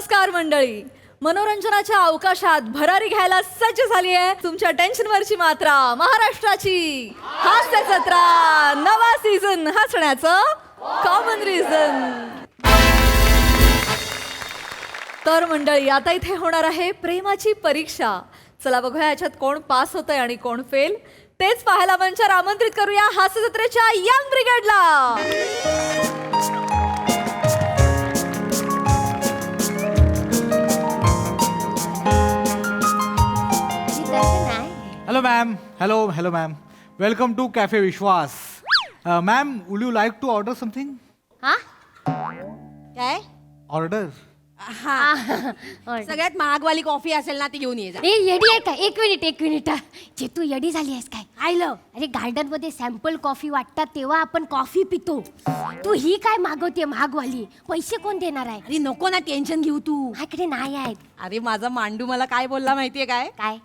नमस्कार मंडळी. मनोरंजनाच्या अवकाशात भरारी घ्यायला सज्ज झाली आहे तुमच्या टेन्शनवरची मात्रा महाराष्ट्राची हास्य जत्रा नवा सीझन हसण्याचं कॉमन रिझन. तर मंडळी आता इथे होणार आहे प्रेमाची परीक्षा. चला बघूया याच्यात कोण पास होतंय आणि कोण फेल. तेच पाहायला मंचावर आमंत्रित करूया हास्य जत्रेच्या young ब्रिगेडला. Hello, ma'am. Hello, ma'am. Welcome to Cafe Vishwas. Ma'am, would you like to order something? हा काय Order. हा सगळ्यात महागवाली कॉफी असेल ना ती घेऊन ये जा. ए येडी आहे का? एक मिनिट जे तू येडी झाली आहेस काय? आयलं अरे गार्डन मध्ये सॅम्पल कॉफी वाटतात तेव्हा आपण कॉफी पितो. तू ही काय मागवते महागवाली? पैसे कोण देणार आहे? अरे नको ना टेन्शन घेऊ तू. माझ्याकडे नाही आहेत. अरे माझा मांडू मला काय बोलला माहितीये काय? काय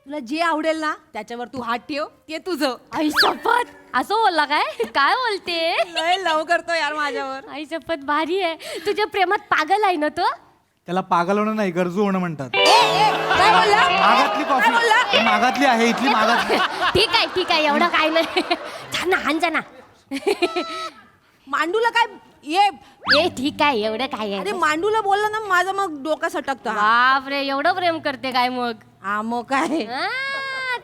तुला जे आवडेल ना त्याच्यावर तू हात ठेव ते तुझं. आई शपथ असं बोलला काय? काय बोलते? लय लव करतो यार माझ्यावर. आई शपथ भारी आहे. तुझ्या प्रेमात पागल आहे ना तो? त्याला पागल होणं नाही, गरजू होणं म्हणतात. काय बोलला? मागातली कॉफी मागातली आहे, इथली मागातली. ठीक आहे एवढं काय नाही. छान हान जा ना. मांडूला काय ये? ए ठीक आहे एवढं काय अरे आहे? मांडूला बोलला ना माझं मग डोका सटकतो. बापरे एवढं प्रेम करते काय मग? हा मग काय आ,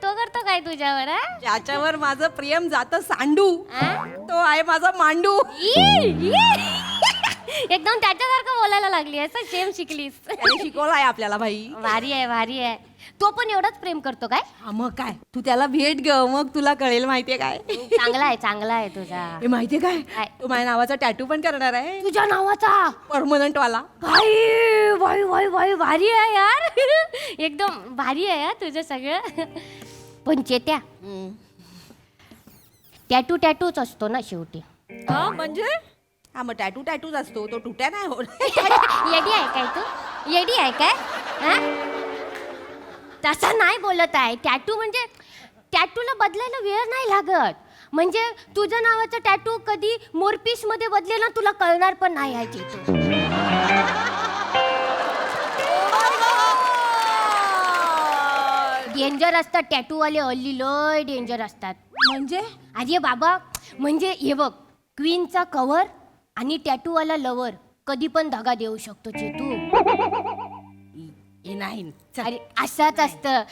तो करतो काय तुझ्यावर? आ? ज्याच्यावर माझं प्रेम जातं सांडू आ? तो आहे माझा मांडू. एकदम त्याच्यासारखं बोलायला लागली असं सेम शिकलीस. त्याने शिकवलं आहे आपल्याला भाई. भारी आहे. तो पण एवढंच प्रेम करतो काय? हा मग काय तू त्याला भेट ग मग तुला कळेल. माहितीये काय? चांगला आहे तुझा. हे माहितीये काय काय? तू माझ्या नावाचा टॅटू पण करणार आहे तुझ्या नावाचा परमनंट वाला. भाई भारी आहे यार. एकदम भारी आहे यार तुझं सगळं. पण चेत्या टॅटूच असतो ना शेवटी. हा म्हणजे हा मग टॅटूच असतो तो तुट्या नाही होत. येडी आहे काय तू? येडी आहे काय? हा? तसं नाही बोलत आहे. टॅटू म्हणजे टॅटूला बदलायला वेळ नाही लागत. म्हणजे तुझ्या नावाचं टॅटू कधी मोरपीस मध्ये बदलेल ना तुला कळणार पण नाही आहे ते. डेंजर असतात टॅटूवाले हल्ली लय डेंजर असतात. म्हणजे अरे बाबा म्हणजे हे बघ क्वीनचा कव्हर आणि टॅटूवाला लवर कधी पण दगा देऊ शकतो चेतू. हे नाही अरे असंच असतं.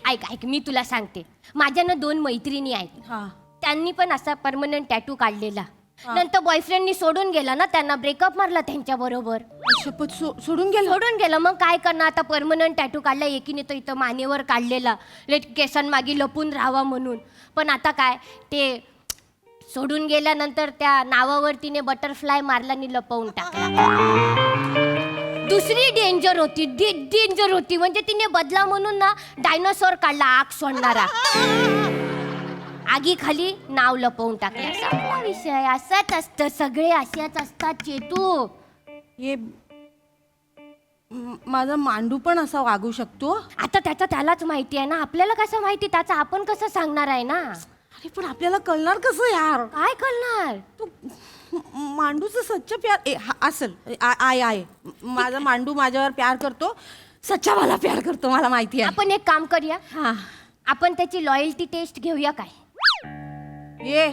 ऐक मी तुला सांगते. माझ्यानं 2 मैत्रिणी आहेत. हा त्यांनी पण असा परमनंट टॅटू काढलेला. नंतर बॉयफ्रेंडनी सोडून गेला ना त्यांना ब्रेकअप मारला त्यांच्या बरोबर. शपथ सोडून गेलो. मग काय करणार आता? परमनंट टॅटू काढला. एकीने तो इथं मानेवर काढलेला केसांमागे लपून राहावा म्हणून. पण आता काय ते सोडून गेल्यानंतर त्या नावावर तिने बटरफ्लाय मारला आणि लपवून टाकला. दुसरी डेंजर होती म्हणजे तिने बदला म्हणून ना डायनोसॉर काढला आग सोडणारा. आगी खाली नाव लपवून टाकलं. संपला विषय. असंच असतं सगळे असेच असतात चेतू. हे माझा मांडू पण असा वागू शकतो. आता त्यालाच माहिती आहे ना. आपल्याला कसं माहिती? त्याचं आपण कसं सांगणार आहे ना? अरे पण आपल्याला कळणार कसं यार? काय करणार? तू मांडूचं सच्चा प्यार असेल. आहे माझा मांडू माझ्यावर प्यार करतो. सच्चा मला प्यार करतो मला माहिती आहे. आपण एक काम करूया. हा आपण त्याची लॉयल्टी टेस्ट घेऊया काय? ये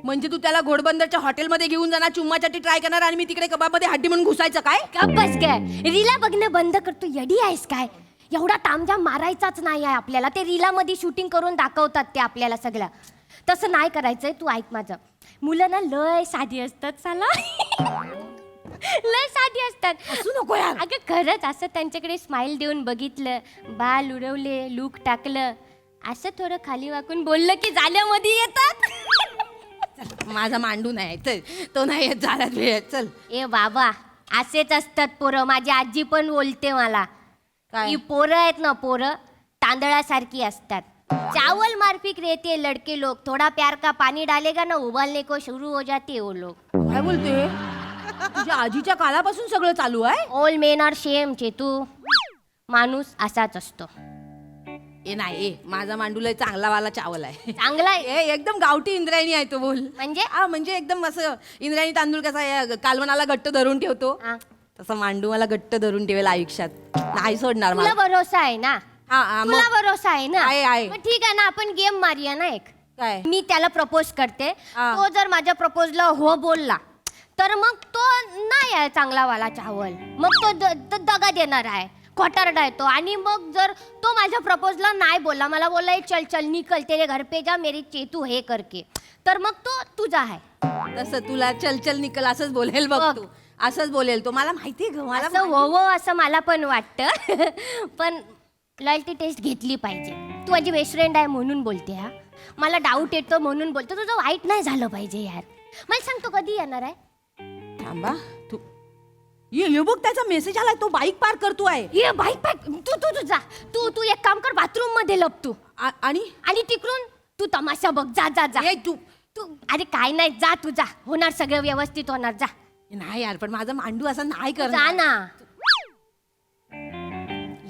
म्हणजे तू त्याला घोडबंदरच्या हॉटेलमध्ये घेऊन जाणार चुम्मासाठी ट्राय करणार आणि मी तिकडे कबाबमध्ये हड्डी म्हणून घुसायचं काय? बस काय रीला बघणं बंद करतो. येडी आहेस काय? एवढा तामझाम मारायचाच नाही आहे आपल्याला. ते रीलामध्ये शूटिंग करून दाखवतात ते आपल्याला सगळं. तसं नाही करायचंय. तू ऐक माझं. मुलं ना लय साधी असतात. साला लय साधी असतात. असू नको यार. अगं खरंच असं त्यांच्याकडे स्माइल देऊन बघितलं, बाल उडवले, लूक टाकलं, असं थोडं खाली वाकून बोललं की जाल्यामध्ये येतात. माझा मांडू नाही चल. तो नाही येत झाल्यात वेळेत. चल ए बाबा असेच असतात पोरं. माझी आजी पण बोलते मला काय? ही पोरं आहेत ना पोरं तांदळासारखी असतात. चावल मारपीट रहते लड़के लोग. थोड़ा प्यार का पानी डालेगा ना उबालने को शुरू हो जाते वो लोग. काय बोलते? तुझ्या आजीच्या काळापासून सगळं चालू आहे. All men are same Chetu. माणूस असाच असतो. ए नाही माझा मांडूला चांगला वाला चावल आहे. चांगला आहे. एकदम गावठी इंद्रायणी आहे तो. बोल म्हणजे म्हणजे एकदम असं इंद्रायणी तांदूळ कसा कालवणाला घट्ट धरून ठेवतो हा. तसा मांडू मला घट्ट धरून ठेवेल आयुष्यात, नाही सोडणार तुला मला. भरोसा आहे ना? हा, मग तुला भरोसा आहे ना? आहे. मग ठीक आहे ना, आपण गेम मारूया ना एक. काय? मी त्याला प्रपोज करते, हा. तो जर माझ्या प्रपोजला हो बोलला तर मग तो नाही आहे चांगला वाला चावल, मग तो दगा देणार आहे, खोटारडा आहे तो. आणि मग जर तो माझ्या प्रपोजला नाही बोलला, मला बोलला "ए, चल चल निकल तेरे घर पे जा मेरी चेतू हे करके", तर मग तो तुझा आहे. तसं तुला चल चल निकल असंच बोलेल बघ बघ. तू, असंच बोलेल तो. मला माहितीये ग, मला असं हो असं मला पण वाटतं पण लॉयल्टी टेस्ट घेतली पाहिजे. तू माझी बेस्ट फ्रेंड आहे म्हणून बोलते हा, मला डाऊट येतो म्हणून बोलतो. तुझं वाईट नाही झालं पाहिजे यार. मला सांग तू कधी येणार आहे? थांबा तू, ये बघ त्याचा मेसेज आलाय, तो बाईक पार्क करतोय. ये बाईक पॅक तू तू तू जा, तू एक काम कर, बाथरूम मध्ये लप तू, आणि तिकडून तू तमाशा बघ. जा जा जा. ए, तू तू अरे काय नाही, जा तू जा, होणार सगळं व्यवस्थित होणार. जा नाही यार, पण माझा मांडू असा नाही जा करणार. ना,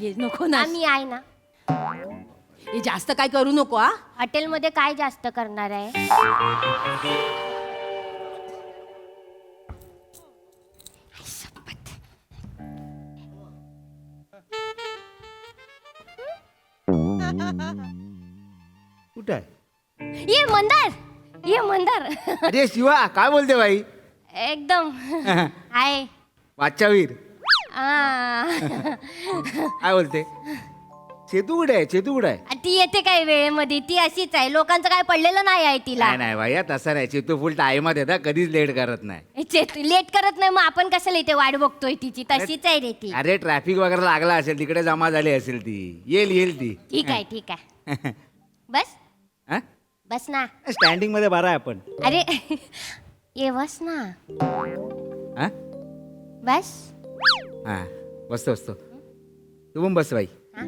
ये नको ना, आम्ही आहे ना. हे जास्त काय करू नको हा. हॉटेलमध्ये काय जास्त करणार आहे? कुठं आहे? ये मंदार, ये मंदार. अरे शिवा, काय बोलते बाई? एकदम आहे. वाच्यावीर आ. काय बोलते? चेतू कुठे आहे? चेतू कुठे आहे? ती येते काय वेळेमध्ये, ती अशीच आहे, लोकांचं काय पडलेलं नाही आहे तिला. नाही नाही बाई, तसं नाही. चेतू फुल टाइमात येतात, कधीच लेट करत नाही. लेट करत नाही, मग आपण कशाला इथे वाट बघतोय तिची? तशीच आहे रे ती. अरे ट्रॅफिक वगैरे लागला असेल, तिकडे जमा झाली असेल ती. येईल ती. ठीक आहे ठीक आहे. बस हा? बस ना. स्टँडिंग मध्ये बरा आहे आपण. अरे ये बस ना. हा बस. हा बसतो. तू पण बस बाई. हा?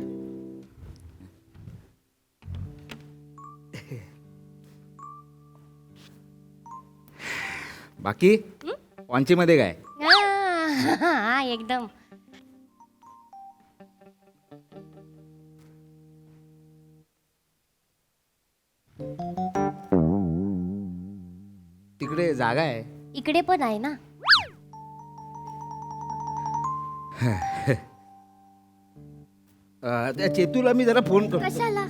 बाकी पॉन्ची मध्ये काय? हा, एकदम. तिकडे जागा आहे. इकडे पण आहे ना. त्या चेतूला मी जरा फोन करतो. कशाला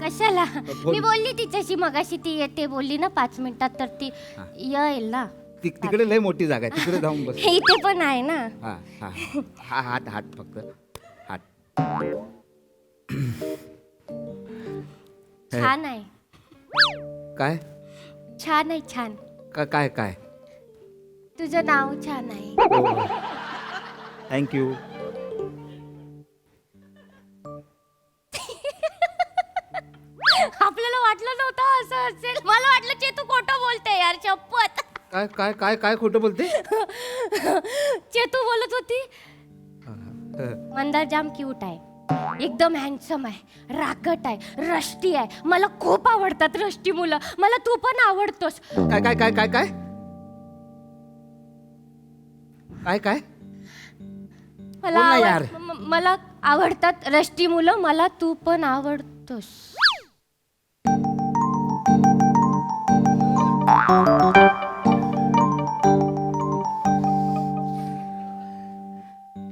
कशाला? बोल. मी बोलली तिच्याशी मगाशी, ती येते बोलली ना 5 मिनिटात, तर ती येईल ना. तिकडे लय मोठी जागा आहे, तिकडे जाऊन बस. इथे पण आहे ना. हा हा हा हात फक्त हात. छान आहे, काय छान आहे, छान. काय काय? तुझं नाव छान आहे. थँक्यू. आपल्याला वाटलं नव्हतं असं असेल. मला वाटलं चेतू खोटं बोलते यार, शपथ. काय काय काय काय खोटं बोलते? चेतू बोलत होती मंदार जाम क्यूट आहे, एकदम हँडसम आहे, रागट आहे, रष्टी आहे. मला खूप आवडतात रष्टी मुलं. मला तू पण आवडतोस. काय काय काय काय काय काय काय मला बोल ना यार. मला आवडतात रष्टी मुलं. मला तू पण आवडतोस.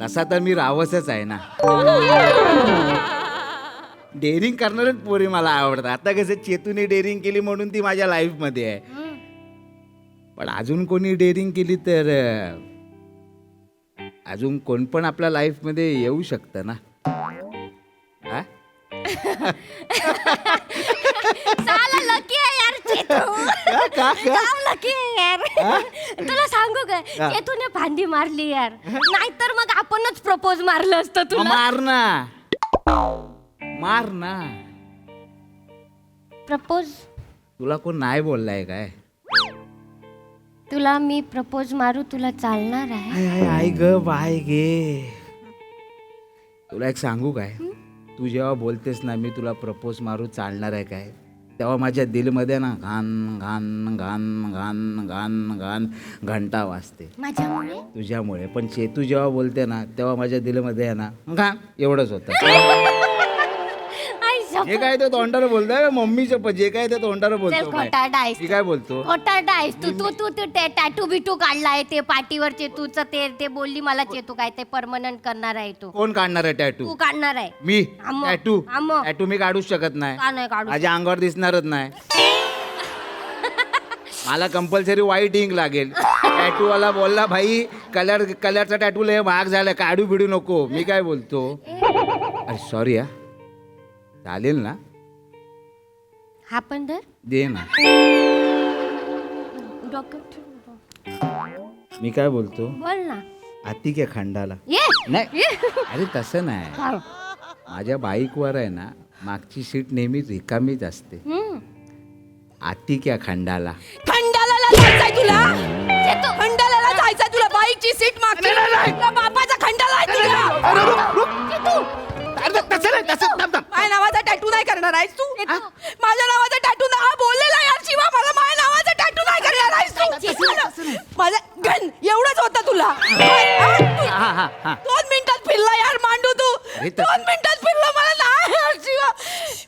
तसा तर मी रावसच आहे ना. डेअरिंग करणारच पोरी मला आवडतात. आता कसं चेतूने डेअरिंग केली म्हणून ती माझ्या लाईफ मध्ये आहे. पण अजून कोणी डेअरिंग केली तर अजून कोण पण आपल्या लाईफ मध्ये येऊ शकतं ना. हा? साला लकी आहे यार चेतू. जाम लकी आहे यार. तुला सांगू काय, चेतूने फांदी मारली यार, नाहीतर मग आपणच प्रपोज मारलं असतं तुला. मार ना. प्रपोज तुला कोण नाही बोललाय काय? तुला मी प्रपोज मारू, तुला चालणार आहे? आई ग बाय गे. तुला एक सांगू काय, तू जेव्हा बोलतेस ना मी तुला प्रपोज मारू चालणार आहे काय, तेव्हा माझ्या दिलमध्ये ना घान घान घान घान घान घान घंटा वाजते माझ्यामुळे. तुझ्यामुळे. पण चेतू जेव्हा बोलते ना तेव्हा माझ्या दिलमध्ये आहे ना घान एवढंच होतं. आई जे काय ते तोंडाला बोलतोय मम्मीच्या जे काय ते तोंडाला बोलतो काय. खोटारडा आहेस मी काय बोलतो खोटारडा आहेस तू ते टॅटू बिटू काढलाय ते पाठीवर चेतूचं ते बोलली मला चेतू काय ते परमनंट करणार आहे तू कोण काढणार आहे टॅटू तू काढणार आहे मी आम्ही. टॅटू आम्ही. टॅटू मी काढूच शकत का नाही नाही काढू माझ्या अंगावर दिसणारच नाही मला कंपल्सरी व्हाईट इंक लागेल टॅटू वाला बोलला भाई कलरचा टॅटू लय महाग झाला काढू बिडू नको मी काय बोलतो अरे सॉरी हा चालेल ना हा पण धर दे ना डॉक्टर मी काय बोलतो बोल ना आती क्या खंडाला ये नाही अरे तसं नाही माझ्या बाईकवर आहे ना मागची सीट नेहमी रिकामीच असते हम्म. आती क्या खंडाला खंडाला जायचंय तुला खंडाला जायचंय तुला बाईकची सीट मागची तुला बापाचा खंडाला आहे तुला माझ्या नावाचा टॅटू नाही करणार आहेस तू माझ्या नावाचा टॅटू हा बोललेला यार शिवा मला माझ्या नावाचा टॅटू नाही करणार आहेस तू माझ्या गण एवढंच होतं तुला 2 मिनिटात फिरला यार मांडू तू अरे 2 मिनिटात फिरला मला नाही यार शिवा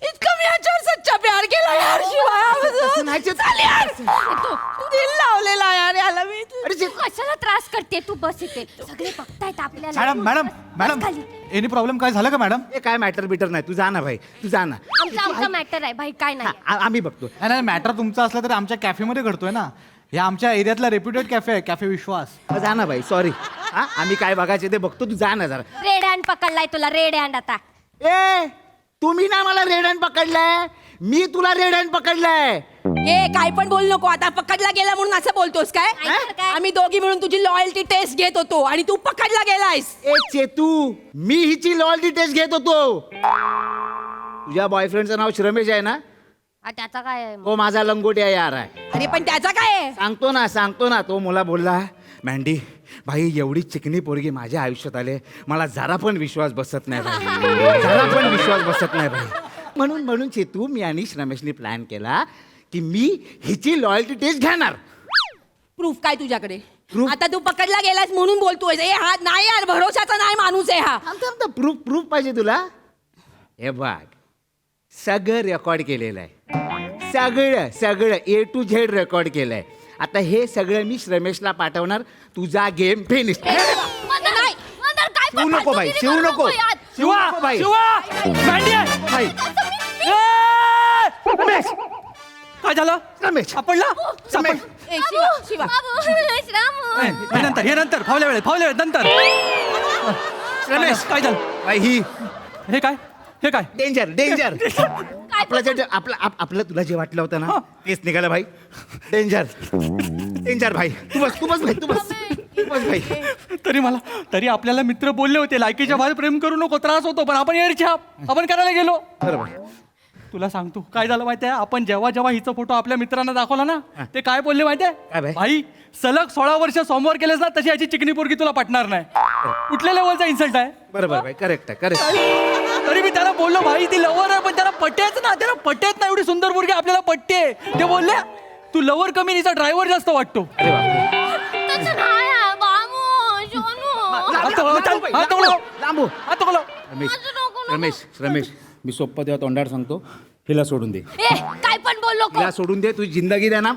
इतकं मी याच्यावर सच्चा प्यार केला यार शिवा चाल यार तू दिल लावलेला यार याला मी तू कशाला त्रास करते तू बस इथे सगळे बघतायत आपल्याला मॅडम मॅडम एनी प्रॉब्लेम काय झालं का मॅडम हे काय मॅटर बिटर नाही तू जा ना भाई तू जा ना आमचा मॅटर आहे भाई काय नाही आम्ही बघतो नाही मॅटर तुमचा असला तरी आमच्या कॅफेमध्ये घडतोय ना हे आमच्या एरियातला रेप्युटेड कॅफे आहे कॅफे विश्वास जा ना भाई सॉरी आम्ही काय बघायचे ते बघतो तू जा ना जरा रेड हँड पकडलाय तुला रेड हँड आता ए तुम्ही ना मला रेड हँड पकडलाय मी तुला रेड हँड पकडलाय ए काय पण बोल नको आता पकडला गेला म्हणून असं बोलतोस काय नाहीतर काय? आम्ही दोघी मिळून तुझी लॉयल्टी टेस्ट घेत होतो आणि तू पकडला गेलायस ए चेतू मी हिची लॉयल्टी टेस्ट घेत होतो तुझ्या बॉयफ्रेंडचं नाव श्रमेश आहे ना त्याचा काय आहे? तो माझा लंगोट्या यार आहे अरे पण त्याचा काय आहे सांगतो ना तो मला बोलला मँडी भाई एवढी चिकनी पोरगी माझ्या आयुष्यात आले मला जरा पण विश्वास बसत नाही भाई जरा पण विश्वास बसत नाही भाई म्हणून चेतू मी आणि रमेशने प्लॅन केला की मी हिची लॉयल्टी टेस्ट घेणार प्रूफ काय तुझ्याकडे Proof? आता तू पकडला गेलास म्हणून बोलतोय ए हा नाही यार भरोशाचा नाही माणूस आहे हा प्रूफ पाहिजे तुला हे बघ सगळं रेकॉर्ड केलेलं आहे सगळं A to Z रेकॉर्ड केलंय आता हे सगळं मी रमेशला पाठवणार तुझा गेम फिनिश शिवू नको भाई शिवू नको शिवू नको भाई भाई रमेश काय झालं रमेश आपणला रमेश ए, शिवा शिवा हे नंतर फावल्या वेळेत नंतर रमेश काय झालं भाई ही हे काय डेंजर आपलं तुला जे वाटलं होतं ना तेच निघालं भाई डेंजर भाई तू बस भाई तरी आपल्याला मित्र बोलले होते लायकीच्या बाहेर प्रेम करू नको त्रास होतो पण आपण एअरछाप आपण करायला गेलो बरोबर तुला सांगतो काय झालं माहितीये आपण जेव्हा हिचा फोटो आपल्या मित्रांना दाखवला ना ते काय बोलले काय माहितीये बाई? भाई सलग 16 वर्ष सोमवार केलेस ना तशी याची चिकनी पोरगी तुला पटणार नाही कुठल्या लेवलचा इन्सल्ट आहे बरोबर भाई करेक्ट तरी मी त्याला बोललो भाई ती लवर आहे पण त्याला पटेच ना एवढी सुंदर पोरगी आपल्याला पटते ते बोलले तू लवर कमी हिचा ड्रायव्हर जास्त वाटतो अरे बापरे तसं नाही आहे, बाबू, सोनू. लांबू हात पकडलो. रमेश मी सोप्पा तेव्हा तोंडावर सांगतो हिला सोडून दे ए काय पण बोल नको हिला सोडून दे तुझी जिंदगी द्या ना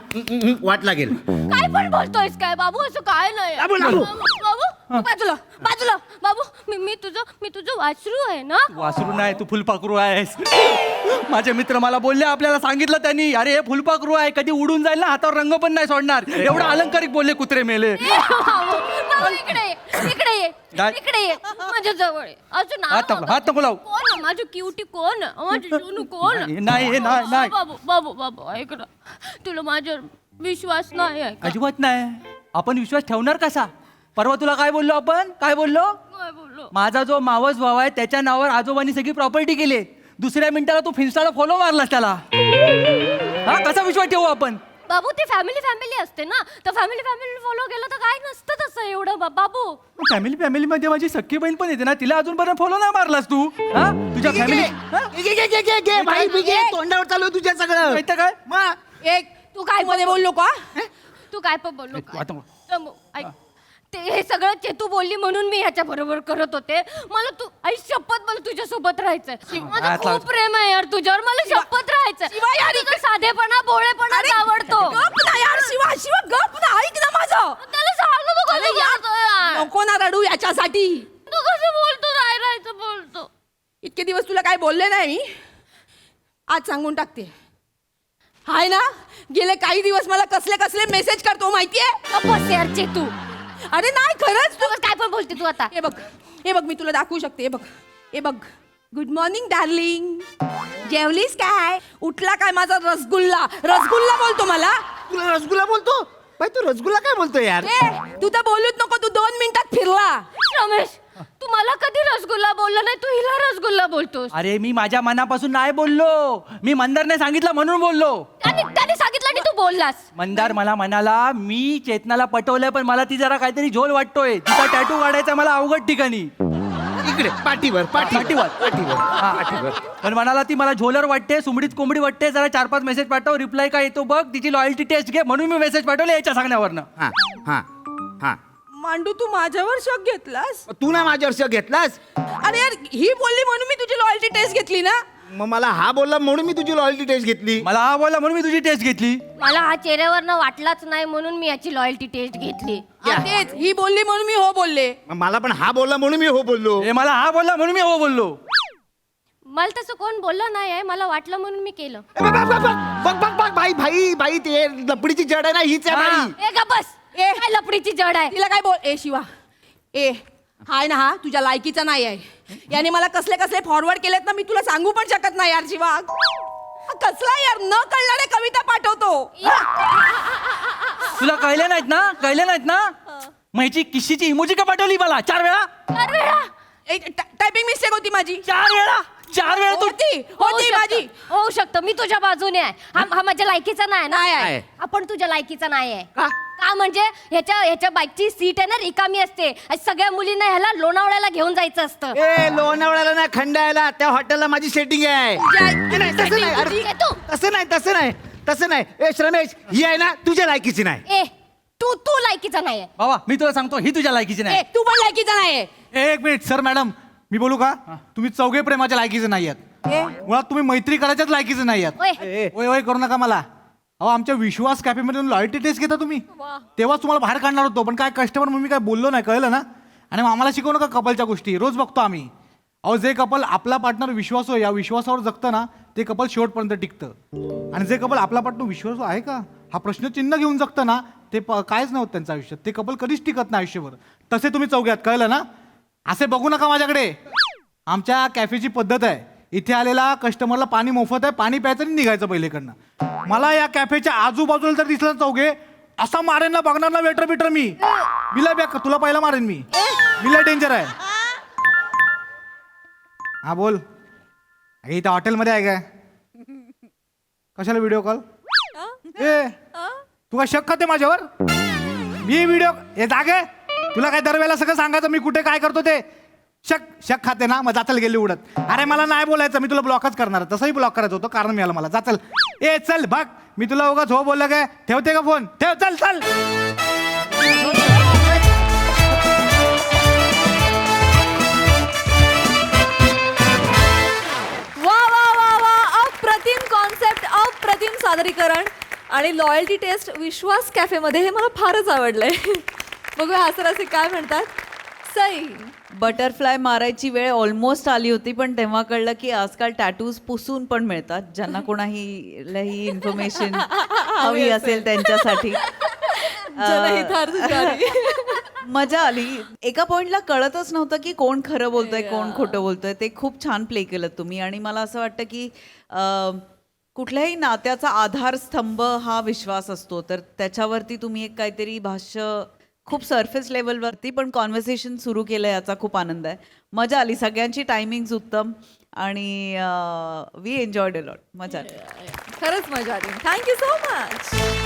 वाट लागेल काय पण बोलतोयस काय बाबू असं काय नाही लांबू. बाबू तू बाजूला बाबू मी तुझं वासरू आहे ना वासरू नाही तू फुलपाखरू आहेस माझे मित्र मला बोलले आपल्याला सांगितलं त्यांनी अरे हे फुलपाखरू आहे कधी उडून जाईल ना हातावर रंग पण नाही सोडणार एवढं अलंकारिक बोलले कुत्रे मेले ए, बाबू, इकडे ये काय? इकडे ये माझ्या जवळ ये. अजून हात नको लावू. कोण आहे? माझी क्युटी कोण आहे? माझी सोनू कोण आहे? नाही बाबू ऐक ना तुला माझ्यावर विश्वास नाही आहे का? अजिबात नाही आपण विश्वास ठेवणार कसा परवा तुला काय बोललो काय बोललो माझा जो मावस भाव आहे त्याच्या नावावर आजोबांनी सगळी प्रॉपर्टी केली दुसऱ्या मिनिटाला तू फिन्स्टाला फॉलो मारलास त्याला हा कसा विश्वास ठेवू आपण बाबू ती फॅमिली असते ना तर फॅमिली फॉलो केलं तर काय नसतं तसं एवढं बाबू फॅमिली मध्ये माझी सख्खी बहीण पण येते ना तिला अजूनपर्यंत फॉलो नाही मारलास तू हा तुझ्या फॅमिली तोंडावर चालू आहे तुझ्या सगळं माहिती काय एक तू काय मध्ये बोल नको हा? तू काय पण बोललो आता ऐक ते हे सगळं चेतू बोलली म्हणून मी ह्याच्या बरोबर करत होते. मला तू आई शपथ मला तुझ्यासोबत राहायचंय. माझं आता- खूप प्रेम आहे यार तुझ्यावर. मला शपथ राहायचंय. शिवा यार, तुझा साधेपणा भोळेपणा आवडतो. गप ना यार शिवा शिवा गप ना ऐक ना माझं. त्याला सांगू नको अरे तू यार, बोलतो यार. नको ना रडू याच्यासाठी. तू कसं बोलतो नाही राहायचं बोलतो. इतके दिवस तुला काय बोलले नाही मी, आज सांगून टाकते. हाय ना, गेले काही दिवस मला कसले कसले मेसेज करतो माहितीये. बस यार चेतू. अरे नाही खरंच तू काय पण बोलते तू आता. हे बघ मी तुला दाखवू शकते. हे बघ गुड मॉर्निंग डार्लिंग, जेवलीस काय, उठला काय माझा रसगुल्ला. रसगुल्ला बोलतो मला. तुला रसगुल्ला बोलतो बाई, तू रसगुल्ला काय बोलतो यार. ए तू तर बोलूच नको, तू 2 मिनिटात फिरला. रमेश तू मला कधी रसगुल्ला बोलला नाही, तू हिला रसगुल्ला बोलतोस. अरे मी माझ्या मनापासून नाही बोललो, मी मंदारने सांगितलं म्हणून बोललो. त्याने सांगितलं आणि तू बोललास. मंदार मला म्हणाला मी चेतनाला पटवलंय पण मला ती जरा काहीतरी झोल वाटतोय, तिचा टॅटू काढायचा मला अवघड ठिकाणी. इकडे पाठीवर पाठीवर. हा पाठीवर. पण म्हणाला ती मला झोलर वाटते, सुमडीत कोंबडी वाटते, जरा 4-5 मेसेज पाठव, रिप्लाय काय येतो बघ, तिची लॉयल्टी टेस्ट घे, म्हणून मी मेसेज पाठवले याच्या सांगण्यावरनं. हा हा हा. मांडू तू माझ्यावर शक घेतलास. तू ना माझ्यावर शक घेतलास. अरे यार ही बोलली म्हणून मी तुझी लॉयल्टी टेस्ट घेतली ना. मग मला हा बोलला म्हणून मी तुझी लॉयल्टी टेस्ट घेतली. मला हा बोलला म्हणून मी तुझी टेस्ट घेतली. मला हा चेहऱ्यावरनं वाटलाच नाही म्हणून मी याची लॉयल्टी टेस्ट घेतली. हा, तेच ही बोलली म्हणून मी हो बोलले. मग मला पण हा बोलला म्हणून मी हो बोललो. हे मला हा बोलला म्हणून मी हो बोललो. मला तसं कोण बोललं नाही आहे, मला वाटलं म्हणून मी केलं. बघ बघ बघ बघ बघ बघ बाई भाई बाई ते लपडीची जड आहे ना हीच आहे बाई. ए ग बस. ए. काय लपडीची जड आहे. तिला काय बोल. ए शिवा ए हाय ना, हा तुझ्या लायकीचा नाही आहे. याने मला कसले कसले फॉरवर्ड केलेत ना, मी तुला सांगू पण शकत नाही यार शिवा. हा कसला यार न कळणारे कविता पाठवतो. तुला कळले नाहीत ना, कळले नाहीत ना. मग ह्याची किशीची इमोजी का पाठवली मला 4 वेळा. टायपिंग मिस्टेक होती माझी. 4 वेळा तू होती माझी. होऊ शकतं मी तुझ्या बाजूने आहे. हा माझ्या लायकीचा नाही नाही ना. आहे. आपण तुझ्या लायकीचा नाही आहे. का? का म्हणजे ह्याच्या बाईकची सीट आहे ना रिकामी असते. आणि सगळ्या मुलींना ह्याला लोणावळ्याला घेऊन जायचं असतं. ए लोणावळ्याला ना खंडाळ्याला त्या हॉटेलला माझी सेटिंग आहे. नाही, तसं नाही अरे, ठीक आहे तू. तसं नाही. ए श्रमेश ही आहे ना तुझ्या लायकीची नाही. ए तू लायकीचा नाही आहे. बाबा मी तुला सांगतो ही तुझ्या लायकीची नाही. तू पण लायकीचा नाहीये. एक मिनिट सर मॅडम मी बोलू का. तुम्ही चौघे प्रेमाच्या लायकीचे नाही आहेत. मुळात तुम्ही मैत्री करायच्याच लायकीचे नाही आहेत. ओय ओय ओय करू नका मला. अहो आमच्या विश्वास कॅफेमध्ये लॉयल्टी टेस्ट घेता तुम्ही, तेव्हाच तुम्हाला बाहेर काढणार होतो पण काय कस्टमर म्हणून मी काय बोललो नाही, कळलं ना. आणि मग आम्हाला शिकवू नका कपलच्या गोष्टी, रोज बघतो आम्ही. अहो जे कपल आपला पार्टनर विश्वासू या विश्वासावर जगतं ना ते कपल शेवटपर्यंत टिकतं. आणि जे कपल आपला पार्टनर विश्वासू आहे का हा प्रश्नचिन्ह घेऊन जगतं ना ते कायच नाही होत त्यांच्या आयुष्यात. ते कपल कधीच टिकत नाही आयुष्यभर. तसे तुम्ही चौघ्यात, कळलं ना. असे बघू नका माझ्याकडे. आमच्या कॅफेची पद्धत आहे, इथे आलेला कस्टमरला पाणी मोफत आहे, पाणी प्यायचं आणि निघायचं पहिलेकडनं. मला या कॅफेच्या आजूबाजूला जर दिसलं चौघे असा मारेन ना, बघणार ना वेटर बिटर मी बॅग तुला पहिला मारेन मी लय डेंजर आहे. हा बोल. अगे इथं हॉटेलमध्ये आहे काय, कशाला व्हिडिओ कॉल. ए तू काय शक खाते माझ्यावर. मी व्हिडिओ हे जागे तुला काय दरवेळेला सगळं सांगायचं मी कुठे काय करतो ते. शक खाते ना, मग जाचल गेली उडत. अरे मला नाही बोलायचं, मी तुला ब्लॉकच करणार. तसंही ब्लॉक करायचं होतं, कारण मिळालं मला. जाचल. ए चल बघ मी तुला उगाच हो बोललं काय. ठेवते का फोन, ठेव. चल चल. वा वा वा वा, अप्रतिम कॉन्सेप्ट, अप्रतिम सादरीकरण आणि लॉयल्टी टेस्ट विश्वास कॅफेमध्ये हे मला फारच आवडलंय. बघूया हासरासी काय म्हणतात. सई बटरफ्लाय मारायची वेळ ऑलमोस्ट आली होती पण तेव्हा कळलं की आजकाल टॅटूज पुसून पण मिळतात, ज्यांना कोणाही इन्फॉर्मेशन हवी असेल त्यांच्यासाठी. जनहितार्थकारी. मजा आली. एका पॉइंटला कळतच नव्हतं की कोण खरं बोलतोय कोण खोटं बोलतोय. ते खूप छान प्ले केलं तुम्ही. आणि मला असं वाटतं की कुठल्याही नात्याचा आधारस्तंभ हा विश्वास असतो, तर त्याच्यावरती तुम्ही एक काहीतरी भाष्य खूप सरफेस लेवलवरती पण कॉन्व्हर्सेशन सुरू केलं, याचा खूप आनंद आहे. मजा आली. सगळ्यांची टायमिंग्स उत्तम आणि वी एन्जॉयड अ लॉट. मजा आली. खरंच मजा आली. Thank you so much.